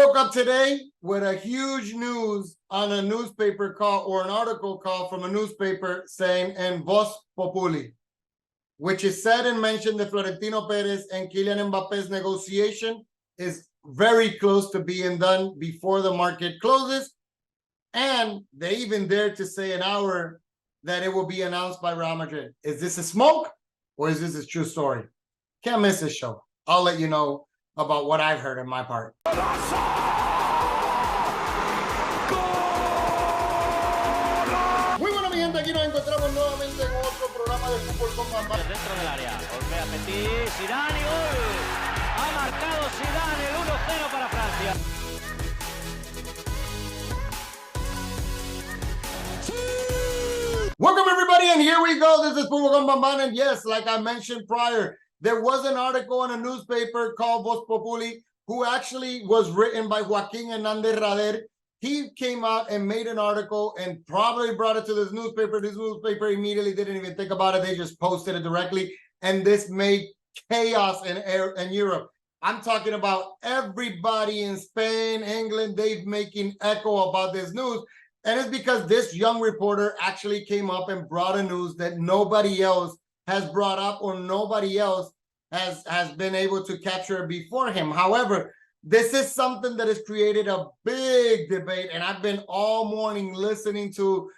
woke up today with a huge news on a newspaper call or an article call from a newspaper saying en Vozpopuli, which is said and mentioned that Florentino Perez and Kylian Mbappe's negotiation is very close to being done before the market closes. And they even dared to say an hour that it will be announced by Real Madrid. Is this a smoke or is this a true story? Can't miss this show. I'll let you know about what I've heard in my part. Muy buena mi gente, aquí nos encontramos nuevamente en otro programa de fútbol con Bambam. Dentro del área, golpea Petit, Zidane y gol. Ha marcado Zidane el 1-0 para Francia. Welcome everybody, and here we go. This is futbolconbambam, and yes, like I mentioned prior, there was an article in a newspaper called Vozpopuli, who actually was written by Joaquin Hernandez Rader. He came out and made an article and probably brought it to this newspaper. This newspaper immediately didn't even think about it. They just posted it directly, and this made chaos in Europe. I'm talking about everybody in Spain, England, they've making echo about this news. And it's because this young reporter actually came up and brought a news that nobody else has brought up or nobody else has been able to capture before him. However, this is something that has created a big debate, and I've been all morning listening to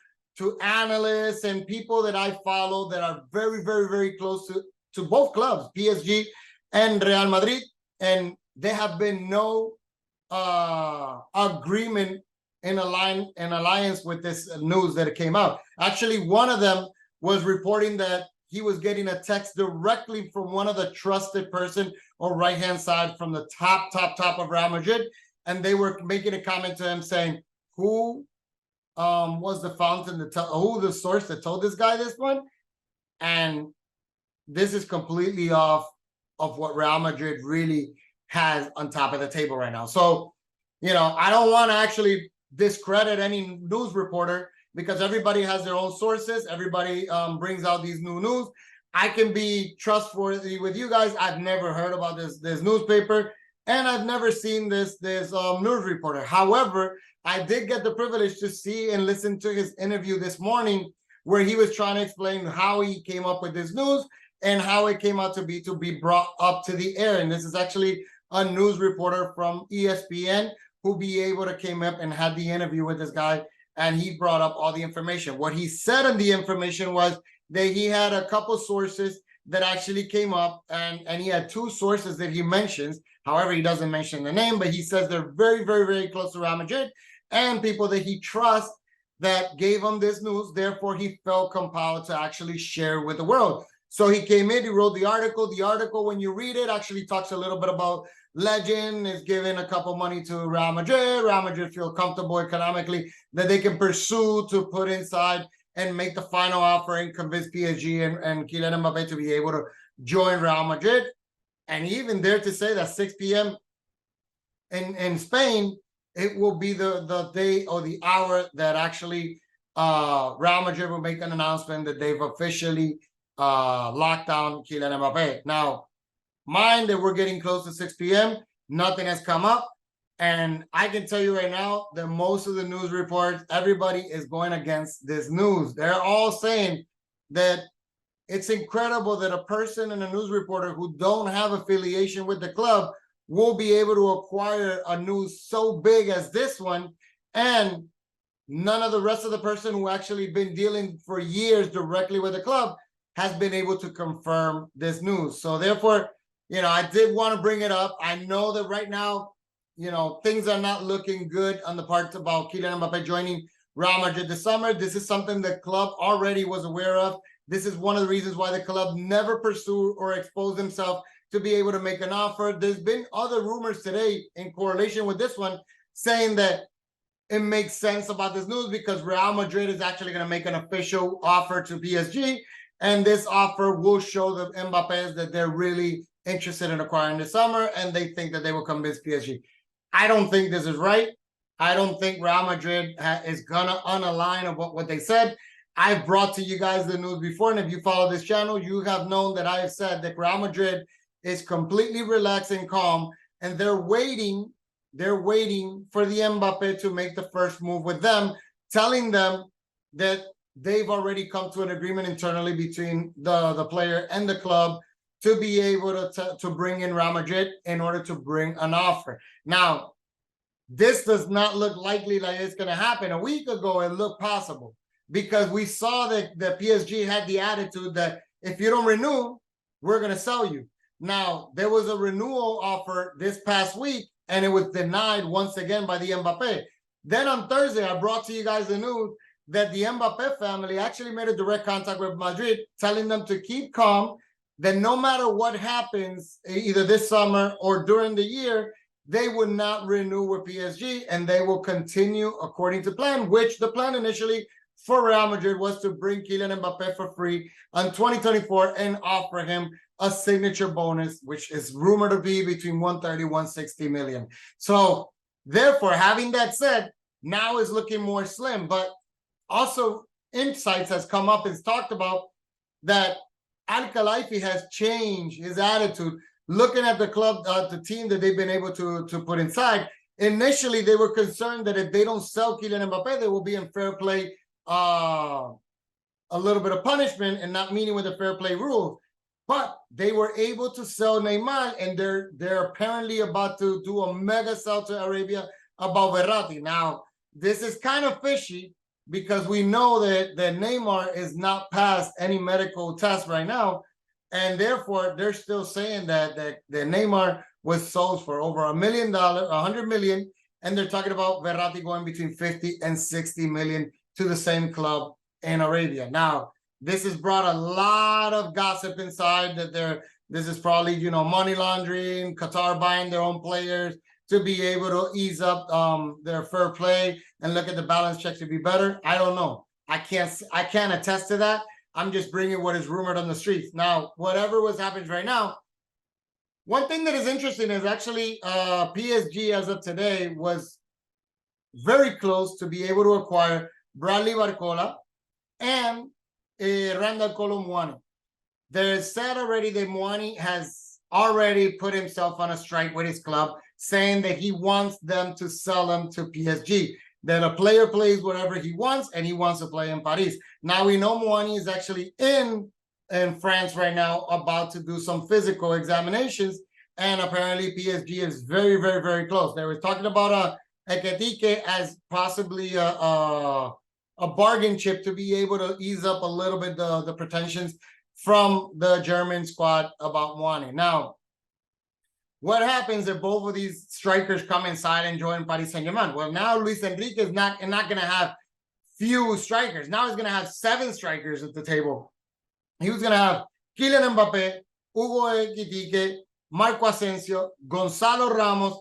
analysts and people that I follow that are very, very, very close to both clubs, PSG and Real Madrid, and there have been no agreement in alliance with this news that it came out. Actually, one of them was reporting that he was getting a text directly from one of the trusted person or right-hand side from the top of Real Madrid, and they were making a comment to him saying, who was the fountain to tell, who the source that told this guy this one? And this is completely off of what Real Madrid really has on top of the table right now. So, you know, I don't want to actually discredit any news reporter because everybody has their own sources. Everybody brings out these new news. I can be trustworthy with you guys. I've never heard about this newspaper, and I've never seen this news reporter. However, I did get the privilege to see and listen to his interview this morning where he was trying to explain how he came up with this news and how it came out to be brought up to the air. And this is actually a news reporter from ESPN who be able to came up and had the interview with this guy, and he brought up all the information. What he said in the information was that he had a couple sources that actually came up, and he had two sources that he mentions. However, he doesn't mention the name, but he says they're very, very, very close to Real Madrid and people that he trusts that gave him this news. Therefore, he felt compelled to actually share with the world. So he came in, he wrote the article. The article, when you read it, actually talks a little bit about Legend is giving a couple money to Real Madrid. Real Madrid feel comfortable economically that they can pursue to put inside and make the final offer and convince PSG and Kylian Mbappe to be able to join Real Madrid. And he even dared to say that 6 p.m. in Spain, it will be the day or the hour that actually Real Madrid will make an announcement that they've officially locked down Kylian Mbappe. Now, mind that we're getting close to 6 p.m. Nothing has come up. And I can tell you right now that most of the news reports, everybody is going against this news. They're all saying that it's incredible that a person and a news reporter who don't have affiliation with the club will be able to acquire a news so big as this one. And none of the rest of the person who actually been dealing for years directly with the club has been able to confirm this news. So therefore, you know, I did want to bring it up. I know that right now, you know, things are not looking good on the part about Kylian Mbappe joining Real Madrid this summer. This is something the club already was aware of. This is one of the reasons why the club never pursued or exposed himself to be able to make an offer. There's been other rumors today in correlation with this one saying that it makes sense about this news because Real Madrid is actually going to make an official offer to PSG, and this offer will show the Mbappes that they're really interested in acquiring this summer, and they think that they will convince PSG. I don't think this is right. I don't think Real Madrid is going to unalign of what they said. I've brought to you guys the news before, and if you follow this channel, you have known that I have said that Real Madrid is completely relaxed and calm, and they're waiting they're waiting for the Mbappe to make the first move with them, telling them that they've already come to an agreement internally between the player and the club to be able to bring in Real Madrid in order to bring an offer. Now, this does not look likely like it's going to happen. A week ago, it looked possible because we saw that the PSG had the attitude that if you don't renew, we're going to sell you. Now, there was a renewal offer this past week, and it was denied once again by the Mbappe. Then on Thursday, I brought to you guys the news that the Mbappe family actually made a direct contact with Madrid, telling them to keep calm, that no matter what happens, either this summer or during the year, they would not renew with PSG, and they will continue according to plan, which the plan initially for Real Madrid was to bring Kylian Mbappe for free on 2024 and offer him a signature bonus, which is rumored to be between 130, 160 million. So therefore, having that said, now is looking more slim, but also Insights has come up and talked about that Al-Khelaifi has changed his attitude. Looking at the club, the team that they've been able to put inside, initially they were concerned that if they don't sell Kylian Mbappe, they will be in fair play, a little bit of punishment and not meeting with the fair play rules. But they were able to sell Neymar, and they're apparently about to do a mega sell to Arabia about Verratti. Now, this is kind of fishy because we know that Neymar is not past any medical test right now. And therefore, they're still saying that Neymar was sold for over $1 million, 100 million, and they're talking about Verratti going between 50 and 60 million to the same club in Arabia. Now, this has brought a lot of gossip inside that this is probably, money laundering, Qatar buying their own players to be able to ease up their fair play and look at the balance check to be better. I don't know. I can't attest to that. I'm just bringing what is rumored on the streets. Now, whatever was happening right now, one thing that is interesting is actually PSG as of today was very close to be able to acquire Bradley Barcola and Randal Kolo Muani. There's said already that Muani has already put himself on a strike with his club, saying that he wants them to sell him to PSG. That a player plays whatever he wants, and he wants to play in Paris. Now we know Muani is actually in France right now, about to do some physical examinations, and apparently PSG is very, very, very close. They were talking about Ekitike as possibly a bargain chip to be able to ease up a little bit the pretensions from the German squad about Muani. Now, what happens if both of these strikers come inside and join Paris Saint-Germain? Well, now Luis Enrique is not going to have few strikers. Now he's going to have 7 strikers at the table. He was going to have Kylian Mbappe, Hugo Ekitike, Marco Asensio, Gonzalo Ramos,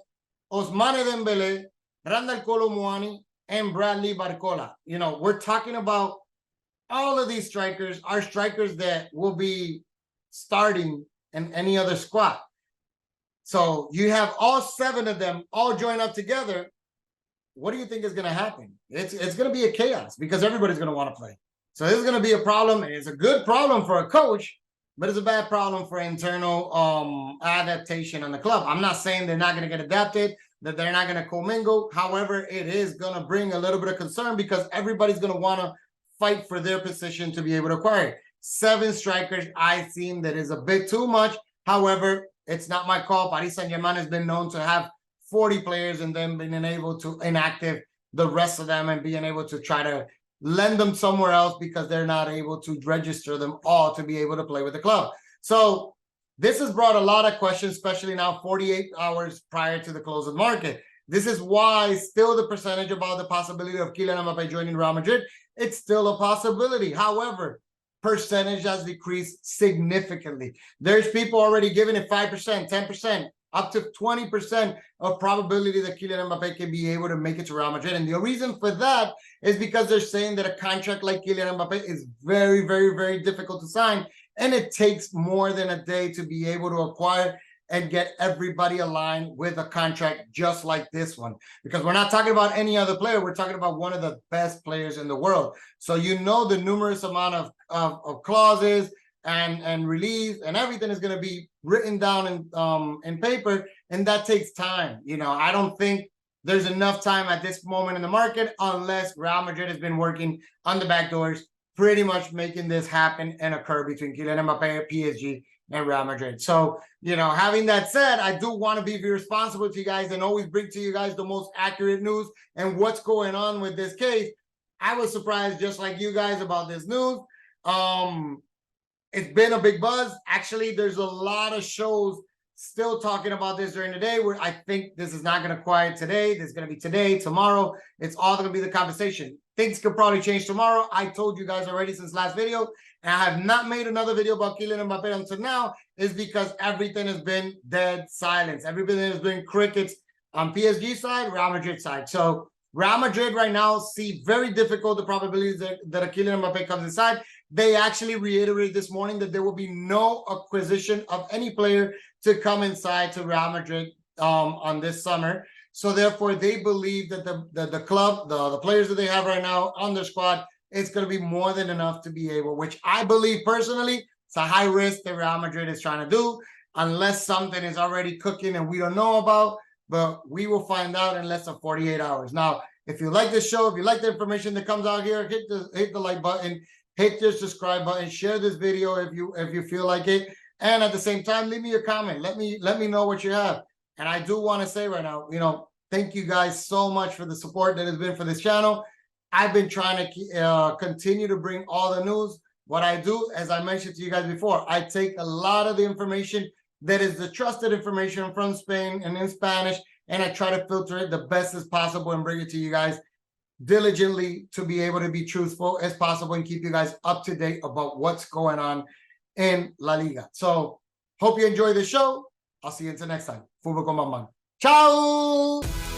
Ousmane Dembele, Randal Kolo Muani, and Bradley Barcola. We're talking about all of these strikers are strikers that will be starting in any other squad. So you have all 7 of them all join up together. What do you think is going to happen? It's going to be a chaos because everybody's going to want to play. So this is going to be a problem. It's a good problem for a coach, but it's a bad problem for internal adaptation on the club. I'm not saying they're not going to get adapted, that they're not going to commingle. However, it is going to bring a little bit of concern because everybody's going to want to fight for their position to be able to acquire it. 7 strikers, I think that is a bit too much. However, it's not my call. Paris Saint-Germain has been known to have 40 players and then being able to inactive the rest of them and being able to try to lend them somewhere else because they're not able to register them all to be able to play with the club. So this has brought a lot of questions, especially now 48 hours prior to the close of the market. This is why still the percentage about the possibility of Kylian Mbappe joining Real Madrid, it's still a possibility. However, percentage has decreased significantly. There's people already giving it 5%, 10%, up to 20% of probability that Kylian Mbappe can be able to make it to Real Madrid. And the reason for that is because they're saying that a contract like Kylian Mbappe is very, very, very difficult to sign. And it takes more than a day to be able to acquire and get everybody aligned with a contract just like this one. Because we're not talking about any other player. We're talking about one of the best players in the world. So the numerous amount of clauses and released, and everything is going to be written down in paper, and that takes time. I don't think there's enough time at this moment in the market unless Real Madrid has been working on the back doors, pretty much making this happen and occur between Kylian Mbappe, PSG, and Real Madrid. So, having that said, I do want to be responsible to you guys and always bring to you guys the most accurate news and what's going on with this case. I was surprised, just like you guys, about this news. It's been a big buzz. Actually, there's a lot of shows still talking about this during the day, where I think this is not going to quiet today. There's going to be today, tomorrow. It's all going to be the conversation. Things could probably change tomorrow. I told you guys already since last video, and I have not made another video about Kylian Mbappe until now, is because everything has been dead silence. Everything has been crickets on PSG side, Real Madrid side. So Real Madrid right now see very difficult the probabilities that a Kylian Mbappe comes inside. They actually reiterated this morning that there will be no acquisition of any player to come inside to Real Madrid on this summer. So therefore, they believe that the club, the players that they have right now on their squad, it's going to be more than enough to be able, which I believe personally, it's a high risk that Real Madrid is trying to do, unless something is already cooking and we don't know about. But we will find out in less than 48 hours. Now, if you like this show, if you like the information that comes out here, hit the like button, hit the subscribe button, share this video if you feel like it, and at the same time, leave me a comment. Let me know what you have. And I do want to say right now, thank you guys so much for the support that has been for this channel. I've been trying to continue to bring all the news. What I do, as I mentioned to you guys before, I take a lot of the information that is the trusted information from Spain and in Spanish, and I try to filter it the best as possible and bring it to you guys diligently to be able to be truthful as possible and keep you guys up to date about what's going on in La Liga. So hope you enjoy the show. I'll see you until next time. Futbol con Bambam. Ciao!